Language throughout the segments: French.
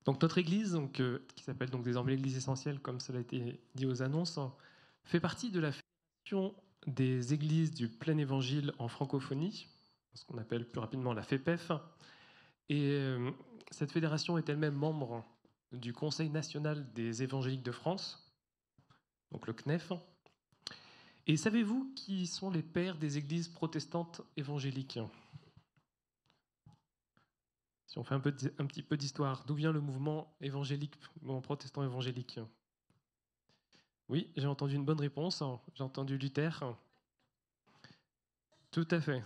Donc notre Église, qui s'appelle donc désormais l'Église essentielle, comme cela a été dit aux annonces, fait partie de la Fédération des Églises du plein Évangile en francophonie, ce qu'on appelle plus rapidement la FEPEF. Et cette fédération est elle-même membre du Conseil national des évangéliques de France, donc le CNEF. Et savez-vous qui sont les pères des églises protestantes évangéliques? Si on fait un petit peu d'histoire, d'où vient le mouvement évangélique, le mouvement protestant évangélique? Oui, j'ai entendu une bonne réponse. J'ai entendu Luther. Tout à fait.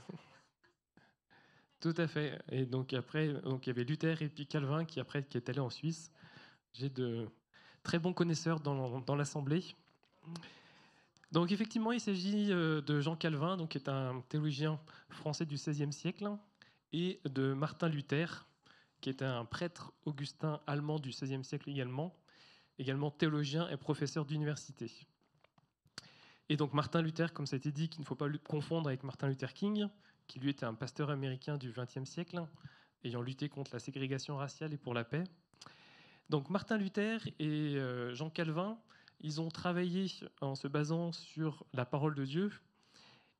Tout à fait. Et donc après, il y avait Luther et puis Calvin qui est allé en Suisse. J'ai de très bons connaisseurs dans l'assemblée. Donc effectivement, il s'agit de Jean Calvin, donc qui est un théologien français du XVIe siècle, et de Martin Luther, qui est un prêtre augustin allemand du XVIe siècle également théologien et professeur d'université. Et donc Martin Luther, comme ça a été dit, qu'il ne faut pas le confondre avec Martin Luther King, qui lui était un pasteur américain du XXe siècle, ayant lutté contre la ségrégation raciale et pour la paix. Donc Martin Luther et Jean Calvin, ils ont travaillé en se basant sur la parole de Dieu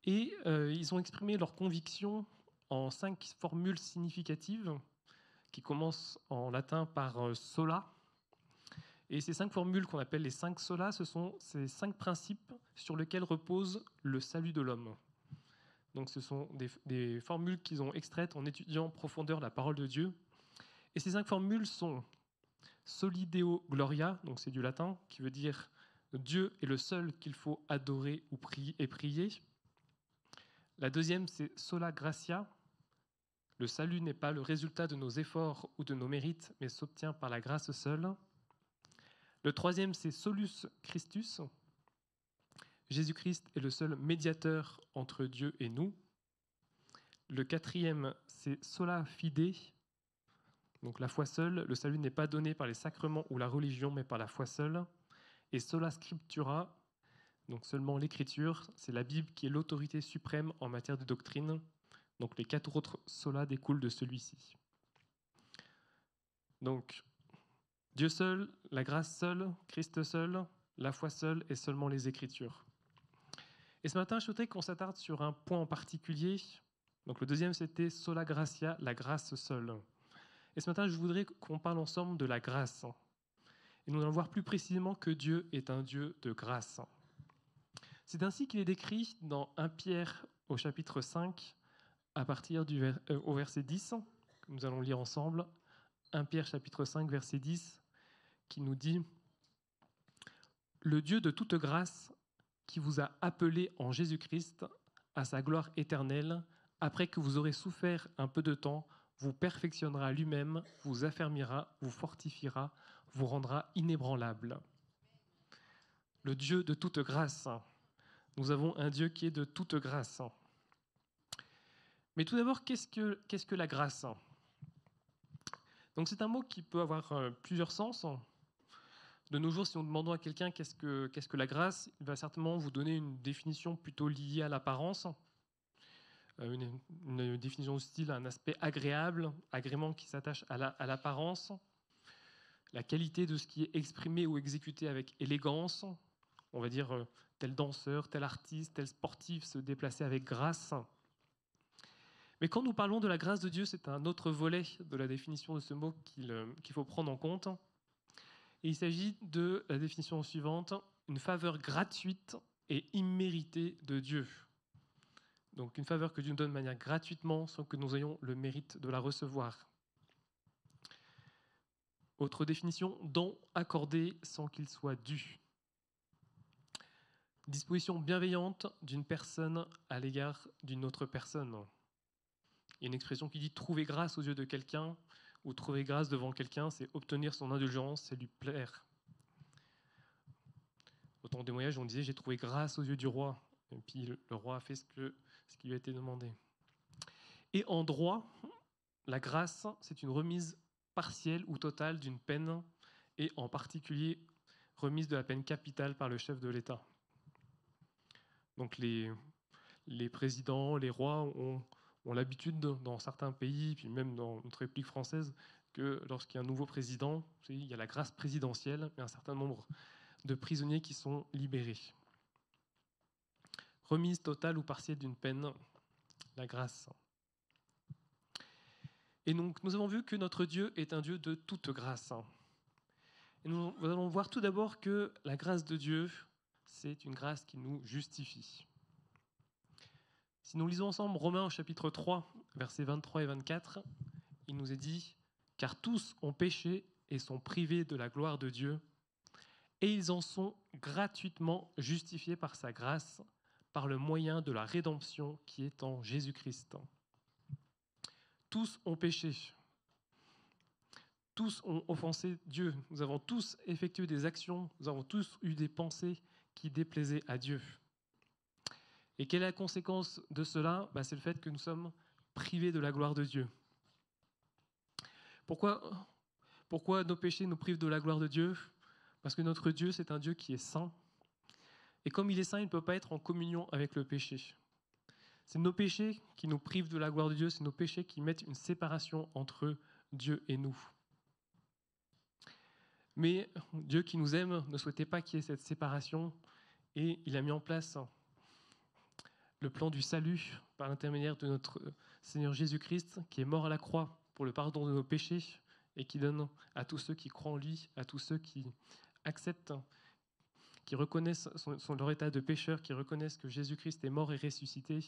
et ils ont exprimé leurs convictions en 5 formules significatives qui commencent en latin par sola. Et ces 5 formules qu'on appelle les 5 solas, ce sont ces 5 principes sur lesquels repose le salut de l'homme. Donc ce sont des formules qu'ils ont extraites en étudiant en profondeur la parole de Dieu. Et ces 5 formules sont Soli Deo Gloria, donc c'est du latin, qui veut dire Dieu est le seul qu'il faut adorer ou prier. La deuxième, c'est Sola Gratia. Le salut n'est pas le résultat de nos efforts ou de nos mérites, mais s'obtient par la grâce seule. Le troisième, c'est Solus Christus. Jésus-Christ est le seul médiateur entre Dieu et nous. Le quatrième, c'est Sola Fide. Donc la foi seule. Le salut n'est pas donné par les sacrements ou la religion, mais par la foi seule. Et Sola Scriptura, donc seulement l'écriture, c'est la Bible qui est l'autorité suprême en matière de doctrine. Donc les 4 autres solas découlent de celui-ci. Donc Dieu seul, la grâce seule, Christ seul, la foi seule et seulement les Écritures. Et ce matin, je souhaiterais qu'on s'attarde sur un point en particulier. Donc le deuxième, c'était sola gratia, la grâce seule. Et ce matin, je voudrais qu'on parle ensemble de la grâce. Et nous allons voir plus précisément que Dieu est un Dieu de grâce. C'est ainsi qu'il est décrit dans 1 Pierre au chapitre 5, à partir au verset 10, que nous allons lire ensemble. 1 Pierre chapitre 5, verset 10, qui nous dit « Le Dieu de toute grâce, qui vous a appelé en Jésus-Christ à sa gloire éternelle, après que vous aurez souffert un peu de temps, vous perfectionnera lui-même, vous affermira, vous fortifiera, vous rendra inébranlable. » Le Dieu de toute grâce. Nous avons un Dieu qui est de toute grâce. Mais tout d'abord, qu'est-ce que la grâce? Donc c'est un mot qui peut avoir plusieurs sens. De nos jours, si nous demandons à quelqu'un qu'est-ce que la grâce, il va certainement vous donner une définition plutôt liée à l'apparence, une définition du style un aspect agréable, agrément qui s'attache à l'apparence, la qualité de ce qui est exprimé ou exécuté avec élégance. On va dire tel danseur, tel artiste, tel sportif se déplacer avec grâce. Mais quand nous parlons de la grâce de Dieu, c'est un autre volet de la définition de ce mot qu'il faut prendre en compte. Et il s'agit de la définition suivante, une faveur gratuite et imméritée de Dieu. Donc une faveur que Dieu nous donne de manière gratuitement sans que nous ayons le mérite de la recevoir. Autre définition, don accordé sans qu'il soit dû. Disposition bienveillante d'une personne à l'égard d'une autre personne. Il y a une expression qui dit « trouver grâce aux yeux de quelqu'un » ou « trouver grâce devant quelqu'un », c'est obtenir son indulgence, c'est lui plaire. Au temps des voyages, on disait « j'ai trouvé grâce aux yeux du roi ». Et puis le roi a fait ce qui lui a été demandé. Et en droit, la grâce, c'est une remise partielle ou totale d'une peine, et en particulier remise de la peine capitale par le chef de l'État. Donc les présidents, les rois ont l'habitude, dans certains pays, puis même dans notre République française, que lorsqu'il y a un nouveau président, il y a la grâce présidentielle, et un certain nombre de prisonniers qui sont libérés. Remise totale ou partielle d'une peine, la grâce. Et donc, nous avons vu que notre Dieu est un Dieu de toute grâce. Et nous allons voir tout d'abord que la grâce de Dieu, c'est une grâce qui nous justifie. Si nous lisons ensemble Romains au chapitre 3, versets 23 et 24, il nous est dit « Car tous ont péché et sont privés de la gloire de Dieu, et ils en sont gratuitement justifiés par sa grâce, par le moyen de la rédemption qui est en Jésus-Christ. » Tous ont péché. Tous ont offensé Dieu. Nous avons tous effectué des actions, nous avons tous eu des pensées qui déplaisaient à Dieu. Et quelle est la conséquence de cela ? C'est le fait que nous sommes privés de la gloire de Dieu. Pourquoi nos péchés nous privent de la gloire de Dieu ? Parce que notre Dieu, c'est un Dieu qui est saint. Et comme il est saint, il ne peut pas être en communion avec le péché. C'est nos péchés qui nous privent de la gloire de Dieu, c'est nos péchés qui mettent une séparation entre Dieu et nous. Mais Dieu qui nous aime ne souhaitait pas qu'il y ait cette séparation et il a mis en place le plan du salut par l'intermédiaire de notre Seigneur Jésus-Christ qui est mort à la croix pour le pardon de nos péchés et qui donne à tous ceux qui croient en lui, à tous ceux qui acceptent, qui reconnaissent leur état de pécheur, qui reconnaissent que Jésus-Christ est mort et ressuscité.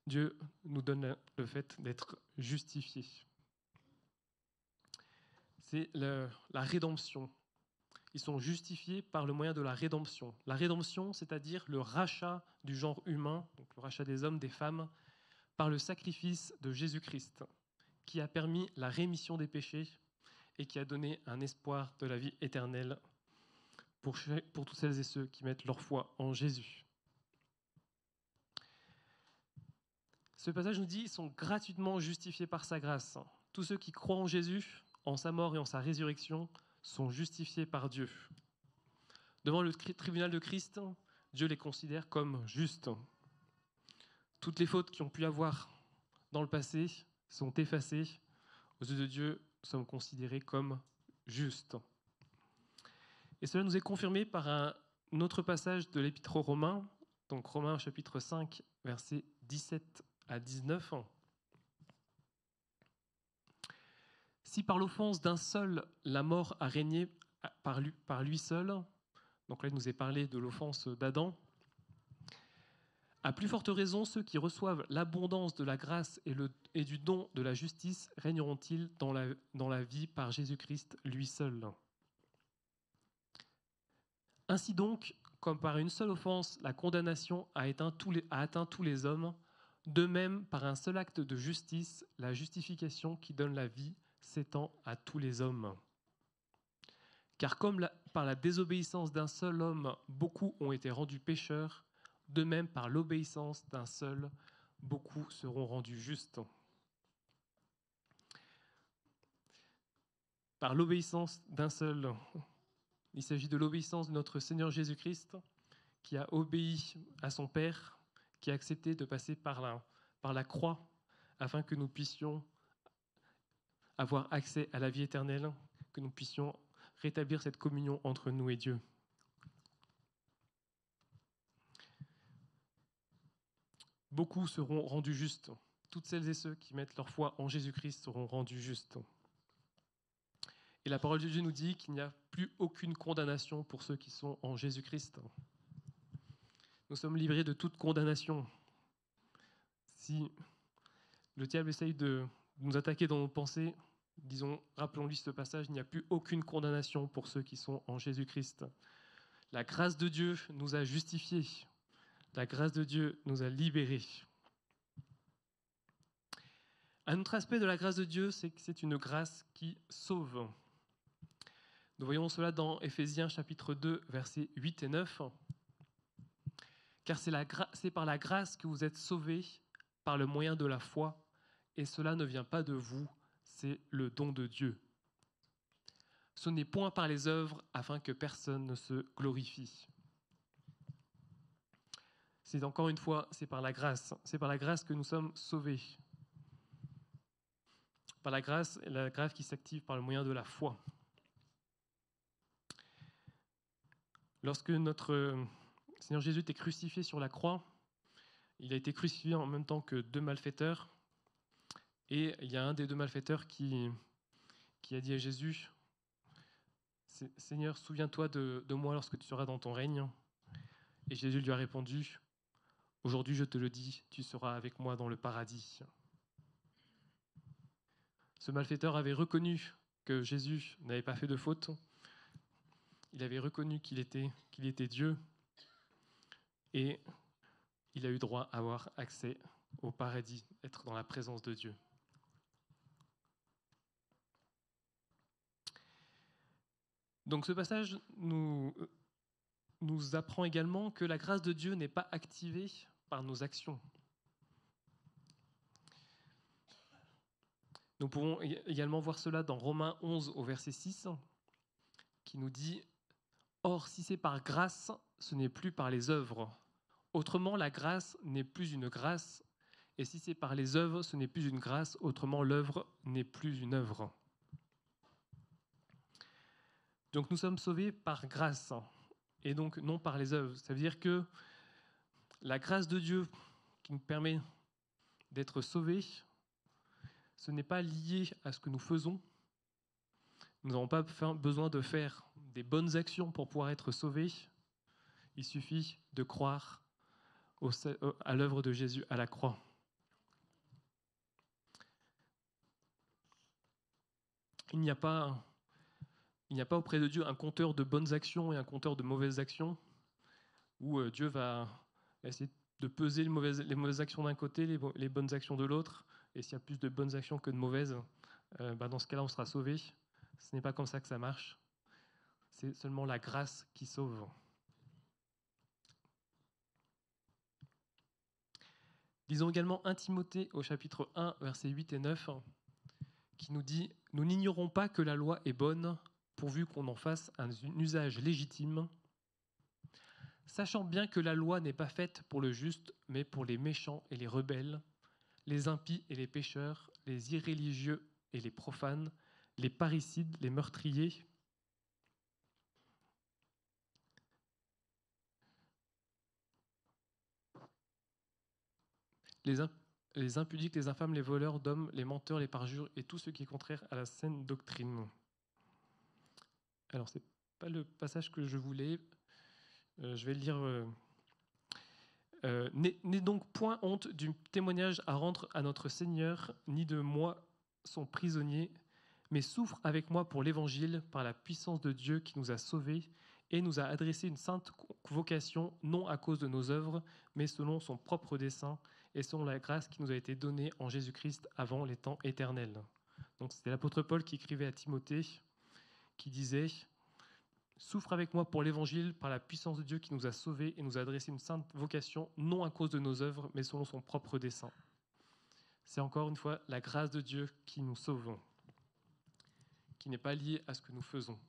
Dieu nous donne le fait d'être justifiés. C'est la rédemption. Ils sont justifiés par le moyen de la rédemption. La rédemption, c'est-à-dire le rachat du genre humain, donc le rachat des hommes, des femmes, par le sacrifice de Jésus-Christ, qui a permis la rémission des péchés et qui a donné un espoir de la vie éternelle pour toutes celles et ceux qui mettent leur foi en Jésus. Ce passage nous dit qu'ils sont gratuitement justifiés par sa grâce. Tous ceux qui croient en Jésus, en sa mort et en sa résurrection, sont justifiés par Dieu. Devant le tribunal de Christ, Dieu les considère comme justes. Toutes les fautes qu'ils ont pu avoir dans le passé sont effacées. Aux yeux de Dieu, nous sommes considérés comme justes. Et cela nous est confirmé par un autre passage de l'Épître aux Romains, donc Romains chapitre 5, versets 17 à 19. Si par l'offense d'un seul, la mort a régné par lui seul, donc là il nous est parlé de l'offense d'Adam, à plus forte raison, ceux qui reçoivent l'abondance de la grâce et du don de la justice régneront-ils dans la vie par Jésus-Christ lui seul. Ainsi donc, comme par une seule offense, la condamnation a atteint tous les hommes, de même, par un seul acte de justice, la justification qui donne la vie s'étend à tous les hommes. Car comme par la désobéissance d'un seul homme, beaucoup ont été rendus pécheurs, de même, par l'obéissance d'un seul, beaucoup seront rendus justes. Par l'obéissance d'un seul, il s'agit de l'obéissance de notre Seigneur Jésus-Christ, qui a obéi à son Père, qui a accepté de passer par la croix, afin que nous puissions avoir accès à la vie éternelle, que nous puissions rétablir cette communion entre nous et Dieu. Beaucoup seront rendus justes. Toutes celles et ceux qui mettent leur foi en Jésus-Christ seront rendus justes. Et la parole de Dieu nous dit qu'il n'y a plus aucune condamnation pour ceux qui sont en Jésus-Christ. Nous sommes livrés de toute condamnation. Si le diable essaye de nous attaquer dans nos pensées, rappelons-lui ce passage, il n'y a plus aucune condamnation pour ceux qui sont en Jésus-Christ. La grâce de Dieu nous a justifiés. La grâce de Dieu nous a libérés. Un autre aspect de la grâce de Dieu, c'est que c'est une grâce qui sauve. Nous voyons cela dans Éphésiens chapitre 2, versets 8 et 9. Car c'est par la grâce que vous êtes sauvés par le moyen de la foi, et cela ne vient pas de vous, c'est le don de Dieu. Ce n'est point par les œuvres afin que personne ne se glorifie. C'est encore une fois, c'est par la grâce que nous sommes sauvés. par la grâce qui s'active par le moyen de la foi. Lorsque notre Seigneur Jésus était crucifié sur la croix, il a été crucifié en même temps que deux malfaiteurs. Et il y a un des deux malfaiteurs qui a dit à Jésus, « Seigneur, souviens-toi de moi lorsque tu seras dans ton règne. » Et Jésus lui a répondu, « Aujourd'hui, je te le dis, tu seras avec moi dans le paradis. » Ce malfaiteur avait reconnu que Jésus n'avait pas fait de faute. Il avait reconnu qu'il était Dieu. Et il a eu droit à avoir accès au paradis, être dans la présence de Dieu. Donc ce passage nous apprend également que la grâce de Dieu n'est pas activée par nos actions. Nous pouvons également voir cela dans Romains 11 au verset 6, qui nous dit « Or, si c'est par grâce, ce n'est plus par les œuvres. Autrement, la grâce n'est plus une grâce, et si c'est par les œuvres, ce n'est plus une grâce. Autrement, l'œuvre n'est plus une œuvre. » Donc nous sommes sauvés par grâce, et donc non par les œuvres. Ça veut dire que la grâce de Dieu qui nous permet d'être sauvés, ce n'est pas lié à ce que nous faisons. Nous n'avons pas besoin de faire des bonnes actions pour pouvoir être sauvés. Il suffit de croire à l'œuvre de Jésus à la croix. Il n'y a pas auprès de Dieu un compteur de bonnes actions et un compteur de mauvaises actions, où Dieu va essayer de peser les mauvaises actions d'un côté, les bonnes actions de l'autre, et s'il y a plus de bonnes actions que de mauvaises, dans ce cas-là, on sera sauvé. Ce n'est pas comme ça que ça marche. C'est seulement la grâce qui sauve. Lisons également 1 Timothée au chapitre 1, versets 8 et 9, qui nous dit « Nous n'ignorons pas que la loi est bonne, pourvu qu'on en fasse un usage légitime, sachant bien que la loi n'est pas faite pour le juste, mais pour les méchants et les rebelles, les impies et les pécheurs, les irréligieux et les profanes, les parricides, les meurtriers, les impudiques, les infâmes, les voleurs d'hommes, les menteurs, les parjures et tout ce qui est contraire à la saine doctrine. » Alors, ce n'est pas le passage que je voulais. Je vais le lire. N'aie donc point honte du témoignage à rendre à notre Seigneur, ni de moi, son prisonnier, mais souffre avec moi pour l'Évangile par la puissance de Dieu qui nous a sauvés et nous a adressé une sainte vocation, non à cause de nos œuvres, mais selon son propre dessein et selon la grâce qui nous a été donnée en Jésus-Christ avant les temps éternels. Donc c'était l'apôtre Paul qui écrivait à Timothée, qui disait « Souffre avec moi pour l'Évangile par la puissance de Dieu qui nous a sauvés et nous a adressé une sainte vocation, non à cause de nos œuvres, mais selon son propre dessein. » C'est encore une fois la grâce de Dieu qui nous sauve, qui n'est pas liée à ce que nous faisons.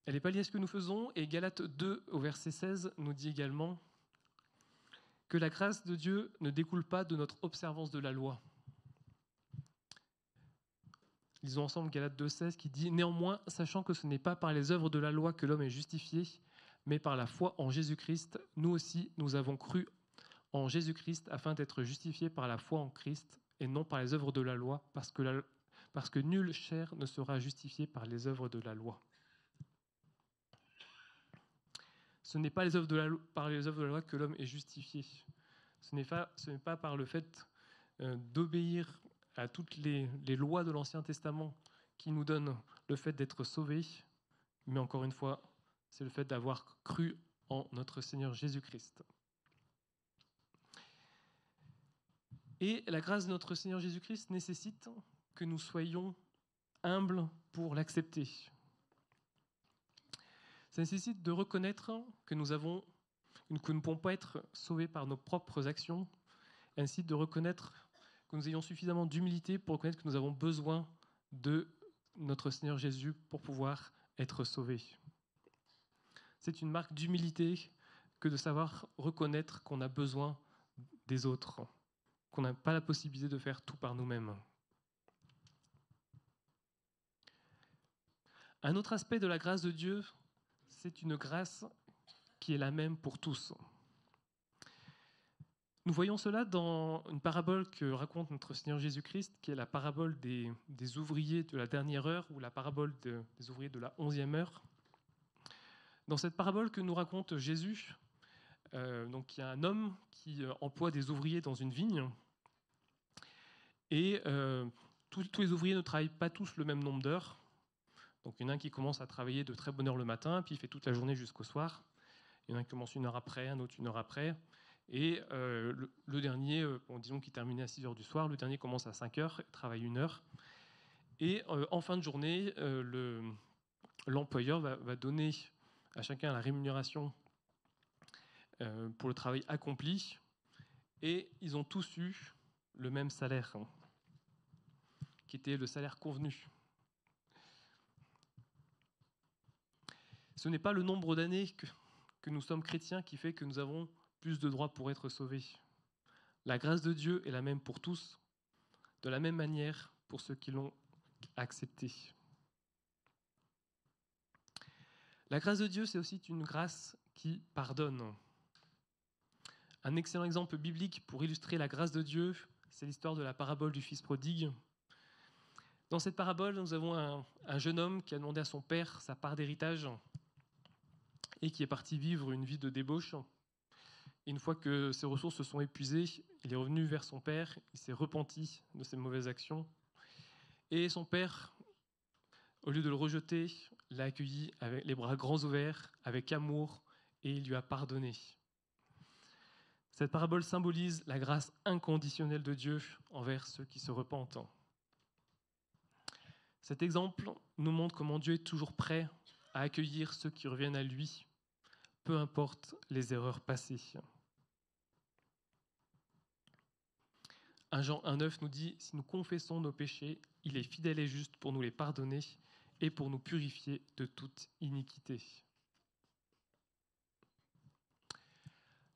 Elle n'est pas liée à ce que nous faisons, et Galates 2, au verset 16, nous dit également que la grâce de Dieu ne découle pas de notre observance de la loi. Lisons ensemble Galates 2, 16, qui dit « Néanmoins, sachant que ce n'est pas par les œuvres de la loi que l'homme est justifié, mais par la foi en Jésus-Christ, nous aussi, nous avons cru en Jésus-Christ afin d'être justifiés par la foi en Christ et non par les œuvres de la loi, parce que nulle chair ne sera justifiée par les œuvres de la loi. » Ce n'est pas par les œuvres de la loi que l'homme est justifié. Ce n'est pas par le fait d'obéir à toutes les lois de l'Ancien Testament qui nous donnent le fait d'être sauvés, mais encore une fois, c'est le fait d'avoir cru en notre Seigneur Jésus-Christ. Et la grâce de notre Seigneur Jésus-Christ nécessite que nous soyons humbles pour l'accepter. Ça nécessite de reconnaître que nous ne pouvons pas être sauvés par nos propres actions. Ça nécessite de reconnaître que nous ayons suffisamment d'humilité pour reconnaître que nous avons besoin de notre Seigneur Jésus pour pouvoir être sauvés. C'est une marque d'humilité que de savoir reconnaître qu'on a besoin des autres, qu'on n'a pas la possibilité de faire tout par nous-mêmes. Un autre aspect de la grâce de Dieu, c'est une grâce qui est la même pour tous. Nous voyons cela dans une parabole que raconte notre Seigneur Jésus-Christ, qui est la parabole des ouvriers de la dernière heure, ou la parabole des ouvriers de la 11e heure. Dans cette parabole que nous raconte Jésus, donc il y a un homme qui emploie des ouvriers dans une vigne, et tous les ouvriers ne travaillent pas tous le même nombre d'heures. Donc il y en a un qui commence à travailler de très bonne heure le matin, puis il fait toute la journée jusqu'au soir. Il y en a un qui commence 1 heure après, un autre 1 heure après. Et le dernier, disons qu'il terminait à 6 heures du soir, le dernier commence à 5 heures, travaille 1 heure. Et en fin de journée, l'employeur va donner à chacun la rémunération pour le travail accompli. Et ils ont tous eu le même salaire, qui était le salaire convenu. Ce n'est pas le nombre d'années que nous sommes chrétiens qui fait que nous avons plus de droits pour être sauvés. La grâce de Dieu est la même pour tous, de la même manière pour ceux qui l'ont accepté. La grâce de Dieu, c'est aussi une grâce qui pardonne. Un excellent exemple biblique pour illustrer la grâce de Dieu, c'est l'histoire de la parabole du fils prodigue. Dans cette parabole, nous avons un jeune homme qui a demandé à son père sa part d'héritage et qui est parti vivre une vie de débauche. Et une fois que ses ressources se sont épuisées, il est revenu vers son père, il s'est repenti de ses mauvaises actions. Et son père, au lieu de le rejeter, l'a accueilli avec les bras grands ouverts, avec amour, et il lui a pardonné. Cette parabole symbolise la grâce inconditionnelle de Dieu envers ceux qui se repentent. Cet exemple nous montre comment Dieu est toujours prêt à accueillir ceux qui reviennent à lui, peu importe les erreurs passées. 1 Jean 1,9 nous dit « Si nous confessons nos péchés, il est fidèle et juste pour nous les pardonner et pour nous purifier de toute iniquité. »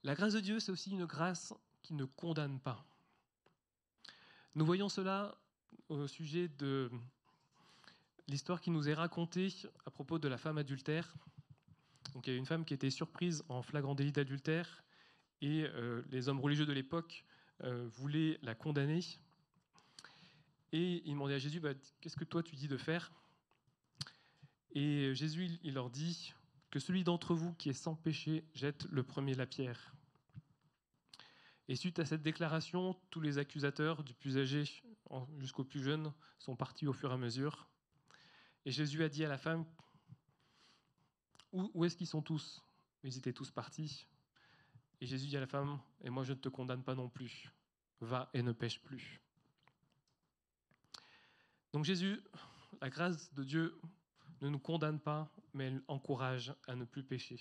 La grâce de Dieu, c'est aussi une grâce qui ne condamne pas. Nous voyons cela au sujet de l'histoire qui nous est racontée à propos de la femme adultère. Donc, il y a une femme qui était surprise en flagrant délit d'adultère et les hommes religieux de l'époque voulaient la condamner. Et ils demandaient à Jésus, qu'est-ce que toi tu dis de faire ? Et Jésus, il leur dit que celui d'entre vous qui est sans péché jette le premier la pierre. Et suite à cette déclaration, tous les accusateurs, du plus âgé jusqu'au plus jeune, sont partis au fur et à mesure. Et Jésus a dit à la femme, où est-ce qu'ils sont tous ? Ils étaient tous partis. Et Jésus dit à la femme, et moi je ne te condamne pas non plus. Va et ne pêche plus. Donc Jésus, la grâce de Dieu ne nous condamne pas, mais elle encourage à ne plus pécher.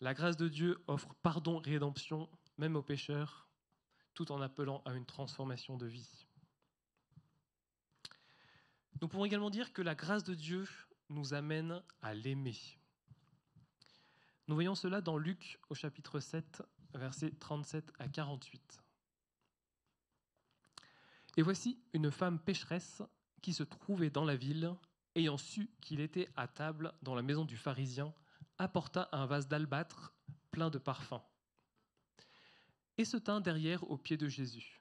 La grâce de Dieu offre pardon et rédemption, même aux pécheurs, tout en appelant à une transformation de vie. Nous pouvons également dire que la grâce de Dieu nous amène à l'aimer. Nous voyons cela dans Luc au chapitre 7, versets 37 à 48. Et voici une femme pécheresse qui se trouvait dans la ville, ayant su qu'il était à table dans la maison du pharisien, apporta un vase d'albâtre plein de parfums et se tint derrière aux pieds de Jésus.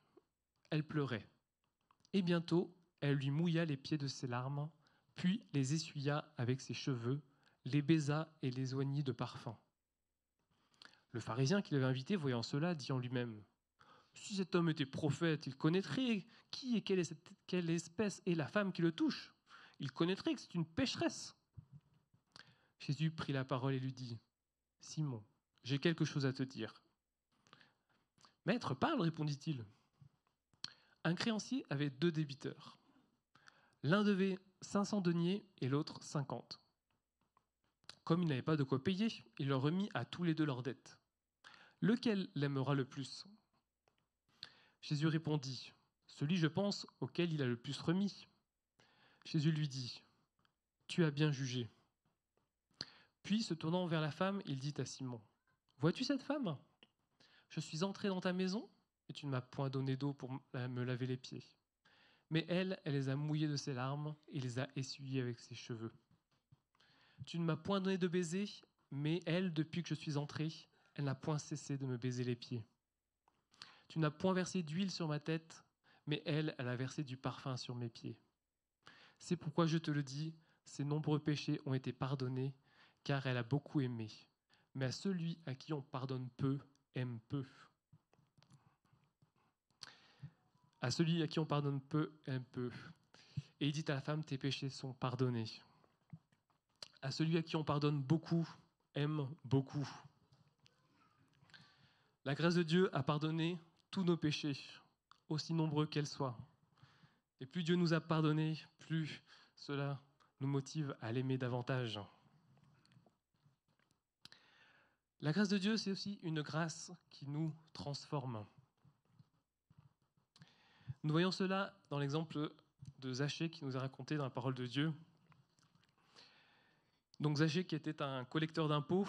Elle pleurait. Et bientôt, elle lui mouilla les pieds de ses larmes, puis les essuya avec ses cheveux, les baisa et les oignit de parfum. Le pharisien qui l'avait invité, voyant cela, dit en lui-même : « Si cet homme était prophète, il connaîtrait qui et quelle espèce est la femme qui le touche. Il connaîtrait que c'est une pécheresse. » Jésus prit la parole et lui dit : « Simon, j'ai quelque chose à te dire. »« Maître, parle, répondit-il. » Un créancier avait 2 débiteurs. L'un devait 500 deniers et l'autre 50. Comme il n'avait pas de quoi payer, il leur remit à tous les 2 leurs dettes. Lequel l'aimera le plus ? Jésus répondit : Celui, je pense, auquel il a le plus remis. Jésus lui dit : Tu as bien jugé. Puis, se tournant vers la femme, il dit à Simon : Vois-tu cette femme ? Je suis entré dans ta maison et tu ne m'as point donné d'eau pour me laver les pieds. Mais elle les a mouillés de ses larmes et les a essuyés avec ses cheveux. Tu ne m'as point donné de baiser, mais elle, depuis que je suis entré, elle n'a point cessé de me baiser les pieds. Tu n'as point versé d'huile sur ma tête, mais elle a versé du parfum sur mes pieds. C'est pourquoi je te le dis, ses nombreux péchés ont été pardonnés, car elle a beaucoup aimé. Mais à celui à qui on pardonne peu, aime peu. À celui à qui on pardonne peu, aime peu. Et il dit à la femme, tes péchés sont pardonnés. À celui à qui on pardonne beaucoup, aime beaucoup. La grâce de Dieu a pardonné tous nos péchés, aussi nombreux qu'elles soient. Et plus Dieu nous a pardonné, plus cela nous motive à l'aimer davantage. La grâce de Dieu, c'est aussi une grâce qui nous transforme. Nous voyons cela dans l'exemple de Zachée qui nous est raconté dans la parole de Dieu. Donc Zachée qui était un collecteur d'impôts,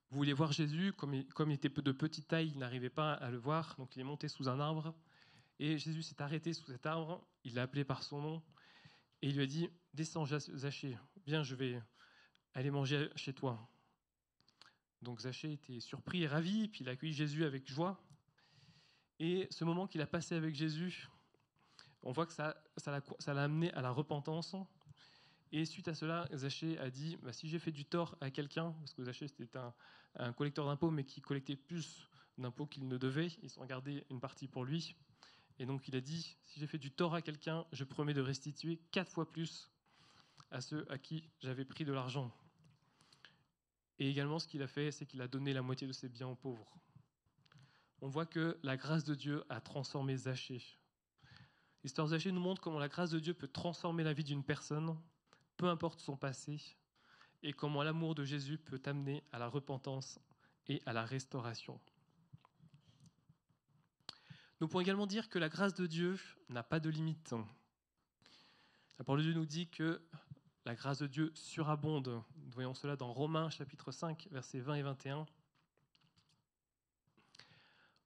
voulait voir Jésus, comme il était de petite taille, il n'arrivait pas à le voir, donc il est monté sous un arbre, et Jésus s'est arrêté sous cet arbre, il l'a appelé par son nom, et il lui a dit « Descends Zachée, viens, je vais aller manger chez toi ». Donc Zachée était surpris et ravi, puis il a accueilli Jésus avec joie, et ce moment qu'il a passé avec Jésus, on voit que ça l'a amené à la repentance. Et suite à cela, Zachée a dit si j'ai fait du tort à quelqu'un, parce que Zachée c'était un collecteur d'impôts, mais qui collectait plus d'impôts qu'il ne devait, ils ont gardé une partie pour lui. Et donc il a dit si j'ai fait du tort à quelqu'un, je promets de restituer 4 fois plus à ceux à qui j'avais pris de l'argent. Et également, ce qu'il a fait, c'est qu'il a donné la moitié de ses biens aux pauvres. On voit que la grâce de Dieu a transformé Zachée. L'histoire de Zachée nous montre comment la grâce de Dieu peut transformer la vie d'une personne, peu importe son passé, et comment l'amour de Jésus peut amener à la repentance et à la restauration. Nous pouvons également dire que la grâce de Dieu n'a pas de limite. La parole de Dieu nous dit que la grâce de Dieu surabonde. Nous voyons cela dans Romains chapitre 5, versets 20 et 21.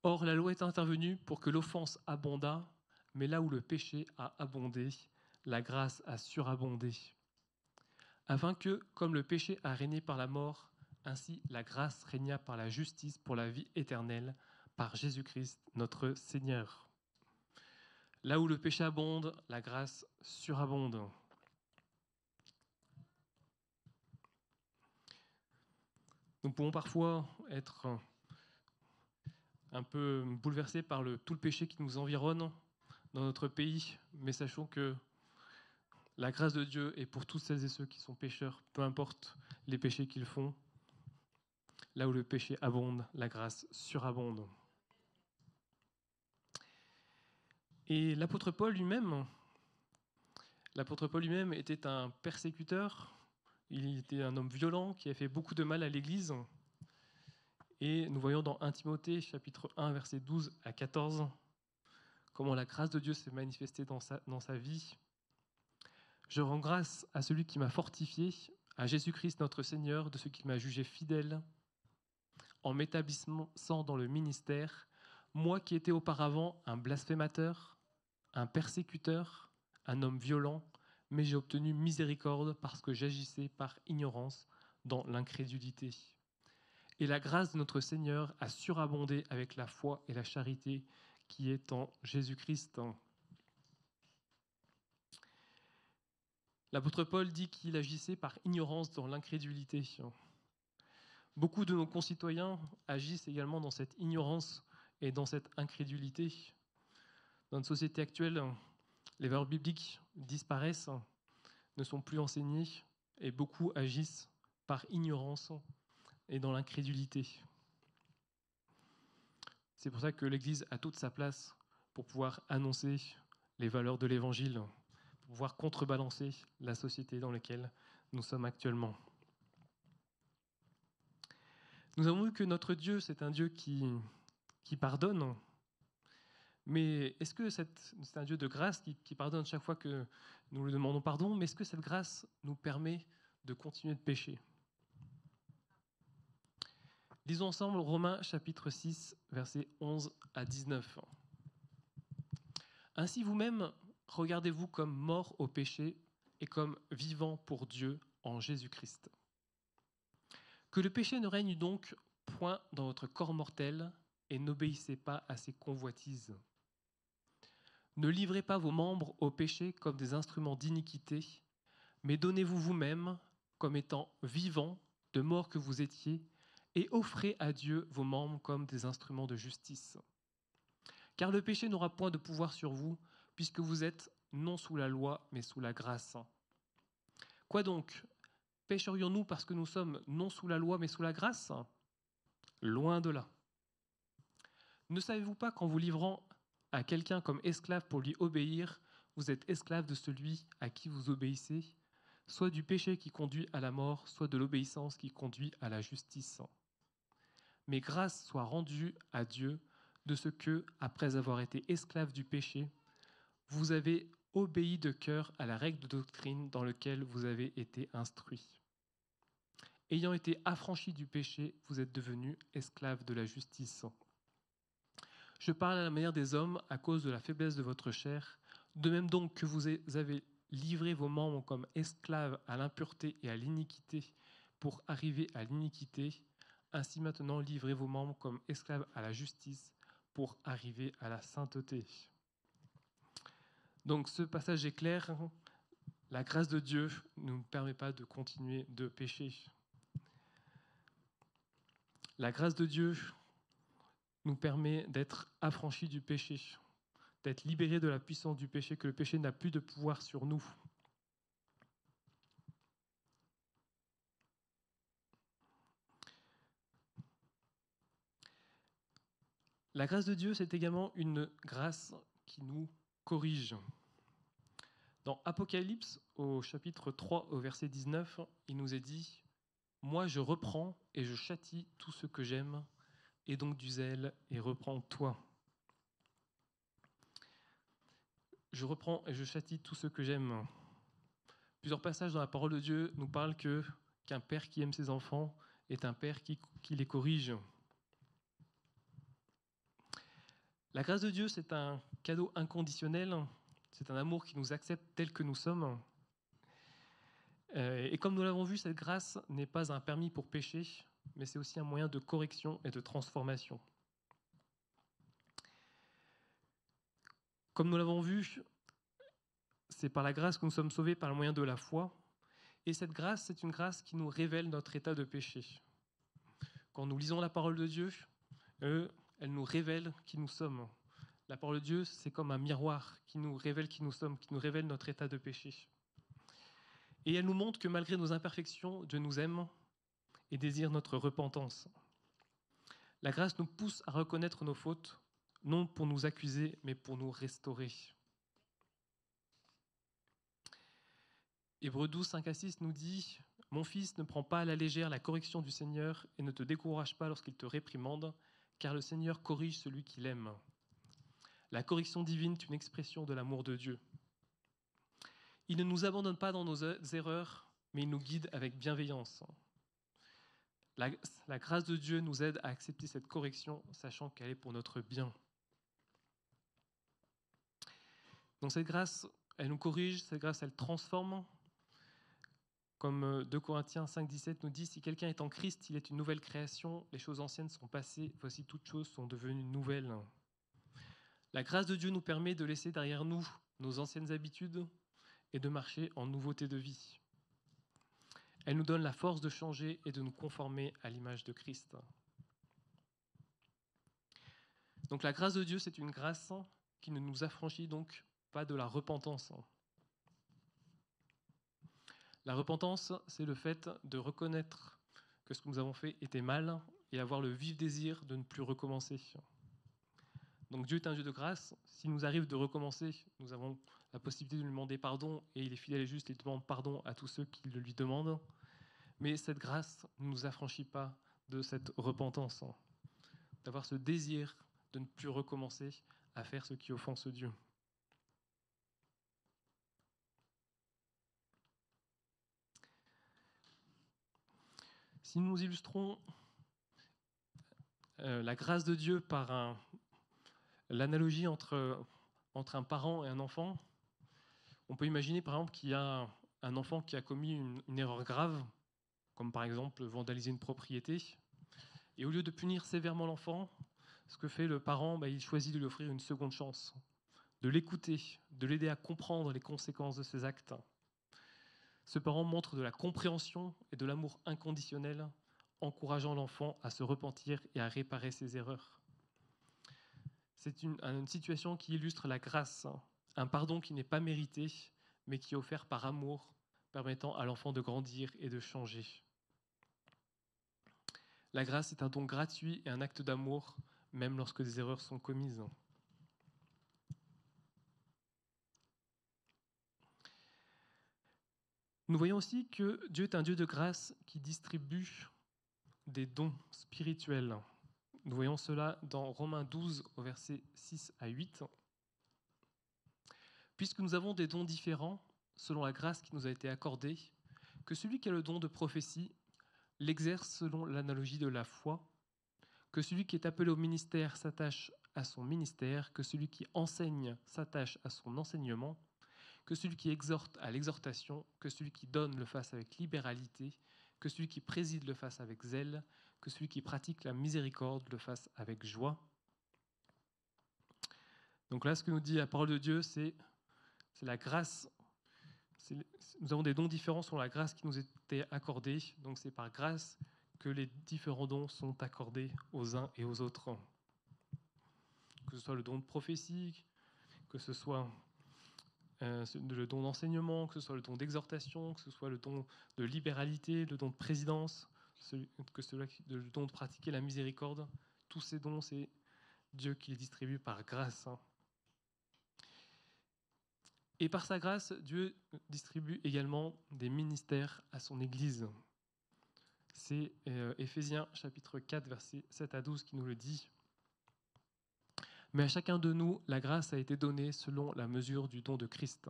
Or, la loi est intervenue pour que l'offense abondât, mais là où le péché a abondé, la grâce a surabondé. Afin que, comme le péché a régné par la mort, ainsi la grâce régna par la justice pour la vie éternelle, par Jésus-Christ notre Seigneur. Là où le péché abonde, la grâce surabonde. Nous pouvons parfois être un peu bouleversés par tout le péché qui nous environne dans notre pays, mais sachons que la grâce de Dieu est pour tous celles et ceux qui sont pécheurs, peu importe les péchés qu'ils font. Là où le péché abonde, la grâce surabonde. Et l'apôtre Paul lui-même était un persécuteur, il était un homme violent qui a fait beaucoup de mal à l'Église. Et nous voyons dans 1 Timothée, chapitre 1, versets 12 à 14, comment la grâce de Dieu s'est manifestée dans sa vie. Je rends grâce à celui qui m'a fortifié, à Jésus-Christ notre Seigneur, de ce qu'il m'a jugé fidèle en m'établissant dans le ministère, moi qui étais auparavant un blasphémateur, un persécuteur, un homme violent, mais j'ai obtenu miséricorde parce que j'agissais par ignorance dans l'incrédulité. Et la grâce de notre Seigneur a surabondé avec la foi et la charité qui est en Jésus-Christ. L'apôtre Paul dit qu'il agissait par ignorance dans l'incrédulité. Beaucoup de nos concitoyens agissent également dans cette ignorance et dans cette incrédulité. Dans notre société actuelle, les valeurs bibliques disparaissent, ne sont plus enseignées, et beaucoup agissent par ignorance et dans l'incrédulité. C'est pour ça que l'Église a toute sa place pour pouvoir annoncer les valeurs de l'Évangile, pour pouvoir contrebalancer la société dans laquelle nous sommes actuellement. Nous avons vu que notre Dieu, c'est un Dieu qui pardonne, mais est-ce que c'est un Dieu de grâce qui pardonne chaque fois que nous lui demandons pardon, mais est-ce que cette grâce nous permet de continuer de pécher ? Lisons ensemble Romains chapitre 6, versets 11 à 19. Ainsi vous-même, regardez-vous comme morts au péché et comme vivants pour Dieu en Jésus-Christ. Que le péché ne règne donc point dans votre corps mortel et n'obéissez pas à ses convoitises. Ne livrez pas vos membres au péché comme des instruments d'iniquité, mais donnez-vous vous-même comme étant vivants de mort que vous étiez et offrez à Dieu vos membres comme des instruments de justice. Car le péché n'aura point de pouvoir sur vous, puisque vous êtes non sous la loi, mais sous la grâce. Quoi donc ? Pécherions-nous parce que nous sommes non sous la loi, mais sous la grâce ? Loin de là. Ne savez-vous pas qu'en vous livrant à quelqu'un comme esclave pour lui obéir, vous êtes esclave de celui à qui vous obéissez, soit du péché qui conduit à la mort, soit de l'obéissance qui conduit à la justice. Mais grâce soit rendue à Dieu de ce que, après avoir été esclave du péché, vous avez obéi de cœur à la règle de doctrine dans laquelle vous avez été instruits. Ayant été affranchis du péché, vous êtes devenus esclaves de la justice. Je parle à la manière des hommes à cause de la faiblesse de votre chair, de même donc que vous avez livré vos membres comme esclaves à l'impureté et à l'iniquité pour arriver à l'iniquité, ainsi maintenant livrez vos membres comme esclaves à la justice pour arriver à la sainteté. Donc ce passage est clair, la grâce de Dieu ne nous permet pas de continuer de pécher. La grâce de Dieu nous permet d'être affranchis du péché, d'être libérés de la puissance du péché, que le péché n'a plus de pouvoir sur nous. La grâce de Dieu, c'est également une grâce qui nous corrige. Dans Apocalypse, au chapitre 3, au verset 19, il nous est dit « Moi, je reprends et je châtie tout ce que j'aime, et donc du zèle, et reprends-toi. » Je reprends et je châtie tout ce que j'aime. Plusieurs passages dans la parole de Dieu nous parlent qu'un père qui aime ses enfants est un père qui les corrige. La grâce de Dieu, c'est un cadeau inconditionnel, c'est un amour qui nous accepte tel que nous sommes. Et comme nous l'avons vu, cette grâce n'est pas un permis pour pécher, mais c'est aussi un moyen de correction et de transformation. Comme nous l'avons vu, c'est par la grâce que nous sommes sauvés par le moyen de la foi. Et cette grâce, c'est une grâce qui nous révèle notre état de péché. Quand nous lisons la parole de Dieu, elle nous révèle qui nous sommes. La parole de Dieu, c'est comme un miroir qui nous révèle qui nous sommes, qui nous révèle notre état de péché. Et elle nous montre que malgré nos imperfections, Dieu nous aime et désire notre repentance. La grâce nous pousse à reconnaître nos fautes, non pour nous accuser, mais pour nous restaurer. Hébreux 12, 5 à 6 nous dit « Mon fils, ne prends pas à la légère la correction du Seigneur et ne te décourage pas lorsqu'il te réprimande, car le Seigneur corrige celui qu'il aime. La correction divine est une expression de l'amour de Dieu. Il ne nous abandonne pas dans nos erreurs, mais il nous guide avec bienveillance. La grâce de Dieu nous aide à accepter cette correction, sachant qu'elle est pour notre bien. Donc cette grâce, elle nous corrige, cette grâce, elle transforme. Comme 2 Corinthiens 5, 17 nous dit, si quelqu'un est en Christ, il est une nouvelle création, les choses anciennes sont passées, voici toutes choses sont devenues nouvelles. La grâce de Dieu nous permet de laisser derrière nous nos anciennes habitudes et de marcher en nouveauté de vie. Elle nous donne la force de changer et de nous conformer à l'image de Christ. Donc la grâce de Dieu, c'est une grâce qui ne nous affranchit donc pas de la repentance. La repentance, c'est le fait de reconnaître que ce que nous avons fait était mal et avoir le vif désir de ne plus recommencer. Donc Dieu est un Dieu de grâce. S'il nous arrive de recommencer, nous avons la possibilité de lui demander pardon et il est fidèle et juste et il demande pardon à tous ceux qui le lui demandent. Mais cette grâce ne nous affranchit pas de cette repentance, d'avoir ce désir de ne plus recommencer à faire ce qui offense Dieu. Si nous illustrons la grâce de Dieu par l'analogie entre un parent et un enfant. On peut imaginer par exemple qu'il y a un enfant qui a commis une erreur grave, comme par exemple vandaliser une propriété, et au lieu de punir sévèrement l'enfant, ce que fait le parent, il choisit de lui offrir une seconde chance, de l'écouter, de l'aider à comprendre les conséquences de ses actes. Ce parent montre de la compréhension et de l'amour inconditionnel, encourageant l'enfant à se repentir et à réparer ses erreurs. C'est une situation qui illustre la grâce, un pardon qui n'est pas mérité, mais qui est offert par amour, permettant à l'enfant de grandir et de changer. La grâce est un don gratuit et un acte d'amour, même lorsque des erreurs sont commises. Nous voyons aussi que Dieu est un Dieu de grâce qui distribue des dons spirituels. Nous voyons cela dans Romains 12, au verset 6 à 8. Puisque nous avons des dons différents, selon la grâce qui nous a été accordée, que celui qui a le don de prophétie l'exerce selon l'analogie de la foi, que celui qui est appelé au ministère s'attache à son ministère, que celui qui enseigne s'attache à son enseignement, que celui qui exhorte à l'exhortation, que celui qui donne le fasse avec libéralité, que celui qui préside le fasse avec zèle, que celui qui pratique la miséricorde le fasse avec joie. Donc là, ce que nous dit la parole de Dieu, c'est la grâce. Nous avons des dons différents selon la grâce qui nous était accordée. Donc c'est par grâce que les différents dons sont accordés aux uns et aux autres. Que ce soit le don de prophétie, que ce soit le don d'enseignement, que ce soit le don d'exhortation, que ce soit le don de libéralité, le don de présidence, le don de pratiquer la miséricorde. Tous ces dons, c'est Dieu qui les distribue par grâce. Et par sa grâce, Dieu distribue également des ministères à son Église. C'est Éphésiens chapitre 4, versets 7 à 12 qui nous le dit. Mais à chacun de nous, la grâce a été donnée selon la mesure du don de Christ.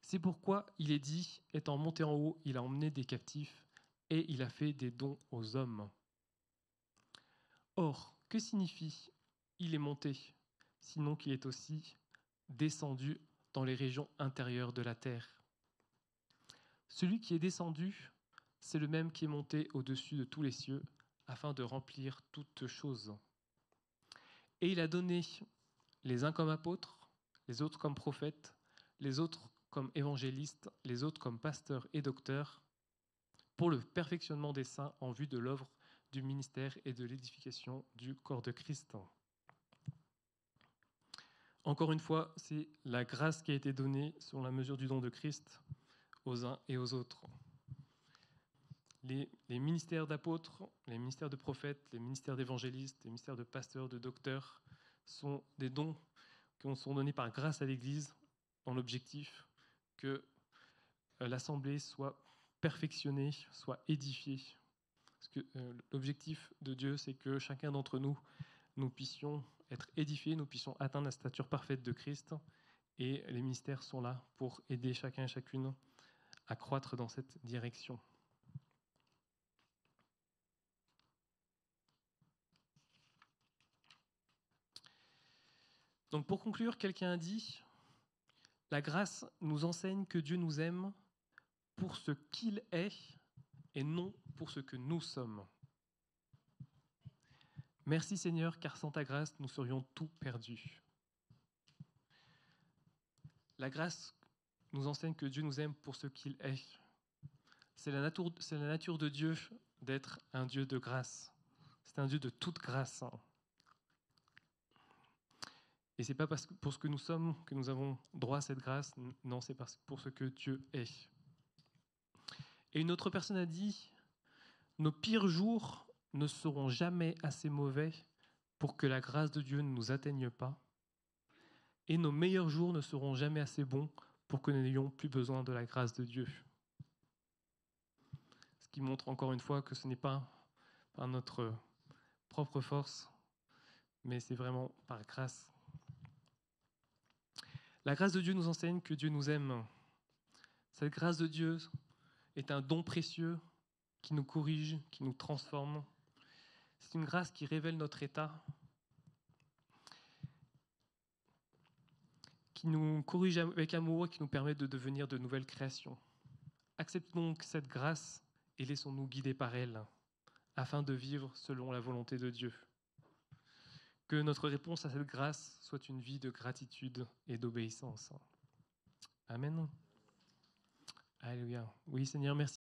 C'est pourquoi il est dit, étant monté en haut, il a emmené des captifs et il a fait des dons aux hommes. Or, que signifie « il est monté » sinon qu'il est aussi descendu dans les régions intérieures de la terre. Celui qui est descendu, c'est le même qui est monté au-dessus de tous les cieux, afin de remplir toutes choses. Et il a donné les uns comme apôtres, les autres comme prophètes, les autres comme évangélistes, les autres comme pasteurs et docteurs, pour le perfectionnement des saints en vue de l'œuvre du ministère et de l'édification du corps de Christ. Encore une fois, c'est la grâce qui a été donnée selon la mesure du don de Christ aux uns et aux autres. Les ministères d'apôtres, les ministères de prophètes, les ministères d'évangélistes, les ministères de pasteurs, de docteurs sont des dons qui sont donnés par grâce à l'Église dans l'objectif que l'Assemblée soit perfectionnée, soit édifiée. Parce que l'objectif de Dieu, c'est que chacun d'entre nous, nous puissions être édifiés, nous puissions atteindre la stature parfaite de Christ. Et les ministères sont là pour aider chacun et chacune à croître dans cette direction. Donc pour conclure, quelqu'un a dit, la grâce nous enseigne que Dieu nous aime pour ce qu'il est et non pour ce que nous sommes. Merci Seigneur, car sans ta grâce, nous serions tout perdus. La grâce nous enseigne que Dieu nous aime pour ce qu'il est. C'est la nature de Dieu d'être un Dieu de grâce. C'est un Dieu de toute grâce. Et ce n'est pas pour ce que nous sommes que nous avons droit à cette grâce. Non, c'est pour ce que Dieu est. Et une autre personne a dit, nos pires jours ne seront jamais assez mauvais pour que la grâce de Dieu ne nous atteigne pas. Et nos meilleurs jours ne seront jamais assez bons pour que nous n'ayons plus besoin de la grâce de Dieu. Ce qui montre encore une fois que ce n'est pas par notre propre force, mais c'est vraiment par grâce. La grâce de Dieu nous enseigne que Dieu nous aime. Cette grâce de Dieu est un don précieux qui nous corrige, qui nous transforme. C'est une grâce qui révèle notre état, qui nous corrige avec amour et qui nous permet de devenir de nouvelles créations. Acceptons donc cette grâce et laissons-nous guider par elle, afin de vivre selon la volonté de Dieu. Que notre réponse à cette grâce soit une vie de gratitude et d'obéissance. Amen. Alléluia. Oui, Seigneur, merci.